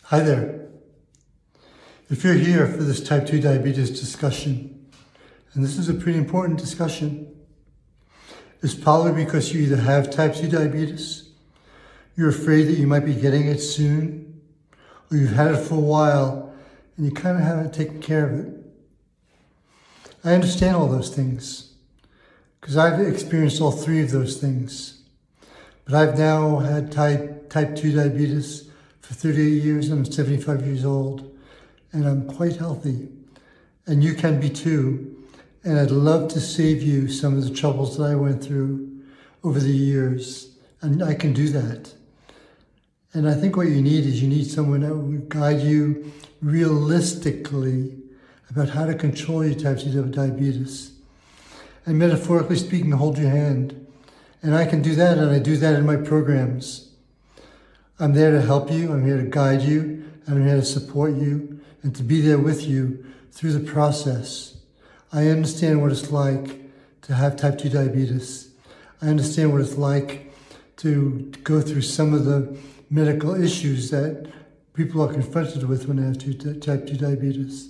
Hi there. If you're here for this type 2 diabetes discussion, and this is a pretty important discussion, it's probably because you either have type 2 diabetes, you're afraid that you might be getting it soon, or you've had it for a while and you kind of haven't taken care of it. I understand all those things because I've experienced all three of those things. But I've now had type 2 diabetes for 38 years, and I'm 75 years old, and I'm quite healthy. And you can be too. And I'd love to save you some of the troubles that I went through over the years. And I can do that. And I think what you need someone that will guide you realistically about how to control your type 2 diabetes. And metaphorically speaking, hold your hand. And I can do that, and I do that in my programs. I'm there to help you, I'm here to guide you, and I'm here to support you, and to be there with you through the process. I understand what it's like to have type 2 diabetes. I understand what it's like to go through some of the medical issues that people are confronted with when they have type 2 diabetes.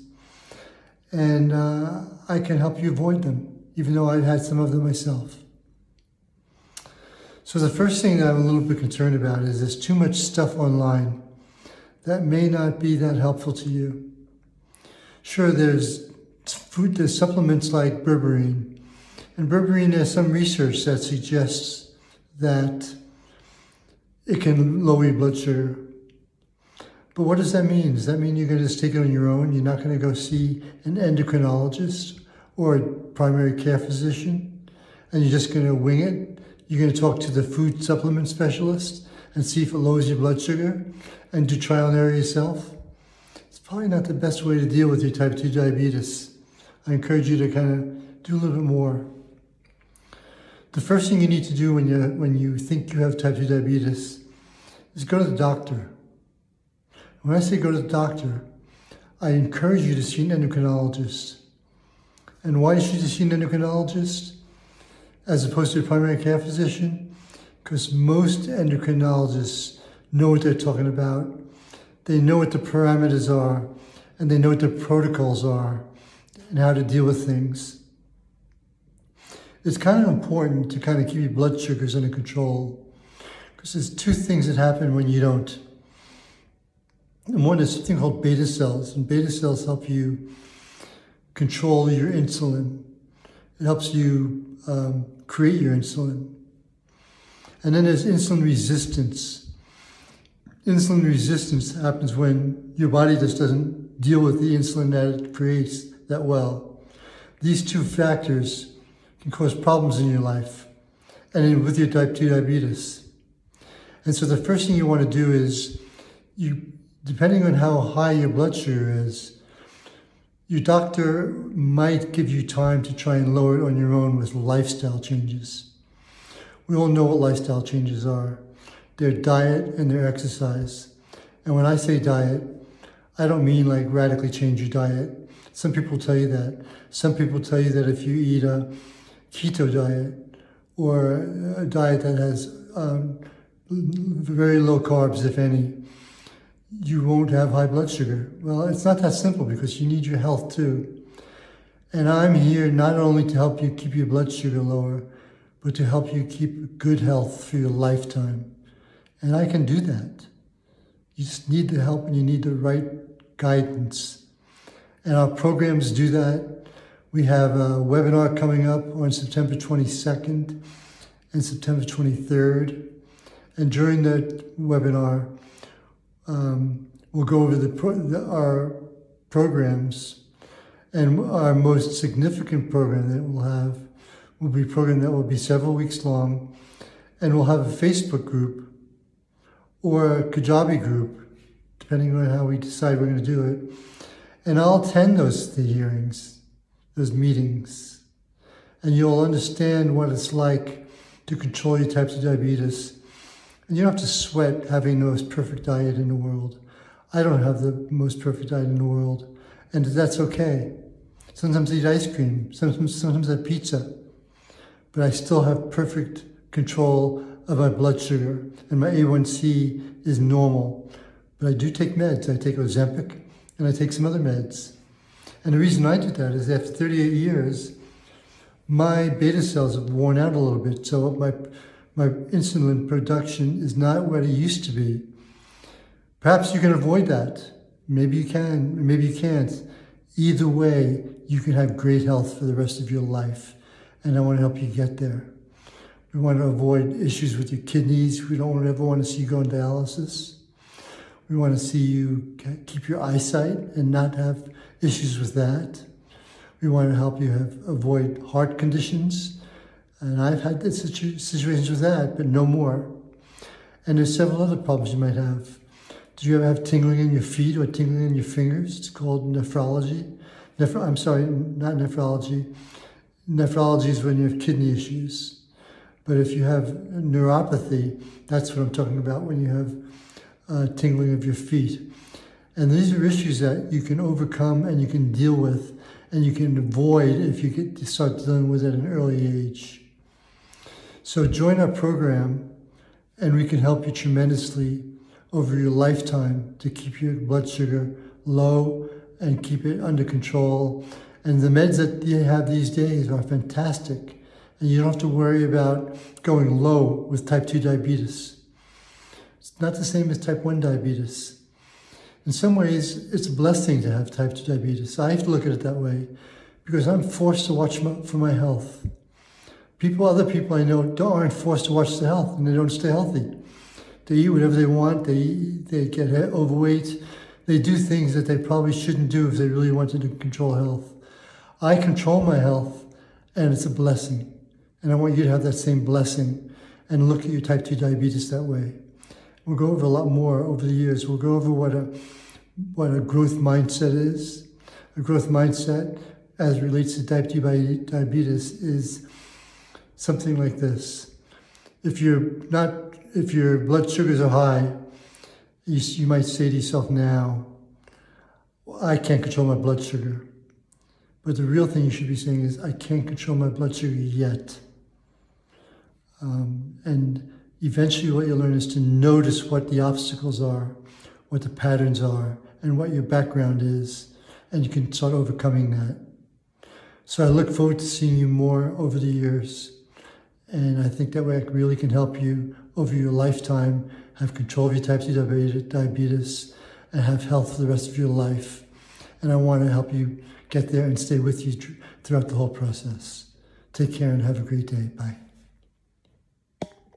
And I can help you avoid them, even though I've had some of them myself. So the first thing that I'm a little bit concerned about is there's too much stuff online that may not be that helpful to you. Sure, there's supplements like berberine. And berberine, there's some research that suggests that it can lower your blood sugar. But what does that mean? Does that mean you're going to just take it on your own? You're not going to go see an endocrinologist or a primary care physician, and you're just going to wing it? You're going to talk to the food supplement specialist and see if it lowers your blood sugar and do trial and error yourself? It's probably not the best way to deal with your type 2 diabetes. I encourage you to kind of do a little bit more. The first thing you need to do when you think you have type 2 diabetes is go to the doctor. When I say go to the doctor, I encourage you to see an endocrinologist. And why should you see an endocrinologist as opposed to a primary care physician? Because most endocrinologists know what they're talking about. They know what the parameters are, and they know what the protocols are, and how to deal with things. It's kind of important to kind of keep your blood sugars under control, because there's two things that happen when you don't. And one is something called beta cells, and beta cells help you control your insulin. It helps you create your insulin. And then there's insulin resistance. Insulin resistance happens when your body just doesn't deal with the insulin that it creates that well. These two factors can cause problems in your life and with your type 2 diabetes. And so the first thing you want to do is, depending on how high your blood sugar is, your doctor might give you time to try and lower it on your own with lifestyle changes. We all know what lifestyle changes are. They're diet and they're exercise. And when I say diet, I don't mean like radically change your diet. Some people tell you that. Some people tell you that if you eat a keto diet or a diet that has very low carbs, if any, you won't have high blood sugar. Well, it's not that simple because you need your health too. And I'm here not only to help you keep your blood sugar lower, but to help you keep good health for your lifetime. And I can do that. You just need the help and you need the right guidance. And our programs do that. We have a webinar coming up on September 22nd and September 23rd. And during that webinar, we'll go over our programs, and our most significant program that we'll have will be a program that will be several weeks long, and we'll have a Facebook group or a Kajabi group, depending on how we decide we're going to do it. And I'll attend the hearings, those meetings, and you'll understand what it's like to control your type 2 diabetes. And you don't have to sweat having the most perfect diet in the world. I don't have the most perfect diet in the world, and that's okay. Sometimes I eat ice cream, sometimes I have pizza, but I still have perfect control of my blood sugar, and my A1C is normal. But I do take meds. I take Ozempic and I take some other meds. And the reason I do that is after 38 years, my beta cells have worn out a little bit. So my insulin production is not what it used to be. Perhaps you can avoid that. Maybe you can, maybe you can't. Either way, you can have great health for the rest of your life. And I want to help you get there. We want to avoid issues with your kidneys. We don't ever want to see you go on dialysis. We want to see you keep your eyesight and not have issues with that. We want to help you avoid heart conditions. And I've had situations with that, but no more. And there's several other problems you might have. Do you ever have tingling in your feet or tingling in your fingers? It's called nephrology. I'm sorry, not nephrology. Nephrology is when you have kidney issues. But if you have neuropathy, that's what I'm talking about when you have tingling of your feet. And these are issues that you can overcome and you can deal with and you can avoid if you get to start dealing with it at an early age. So join our program and we can help you tremendously over your lifetime to keep your blood sugar low and keep it under control. And the meds that you have these days are fantastic. And you don't have to worry about going low with type 2 diabetes. It's not the same as type 1 diabetes. In some ways, it's a blessing to have type 2 diabetes. I have to look at it that way because I'm forced to watch for my health. Other people I know aren't forced to watch their health and they don't stay healthy. They eat whatever they want, they get overweight, they do things that they probably shouldn't do if they really wanted to control health. I control my health and it's a blessing. And I want you to have that same blessing and look at your type 2 diabetes that way. We'll go over a lot more over the years. We'll go over what a growth mindset is. A growth mindset as it relates to type 2 diabetes is something like this. If your blood sugars are high, you might say to yourself now, I can't control my blood sugar. But the real thing you should be saying is, I can't control my blood sugar yet. And eventually what you'll learn is to notice what the obstacles are, what the patterns are, and what your background is, and you can start overcoming that. So I look forward to seeing you more over the years, and I think that way I really can help you over your lifetime, have control of your type 2 diabetes, and have health for the rest of your life. And I want to help you get there and stay with you throughout the whole process. Take care and have a great day. Bye.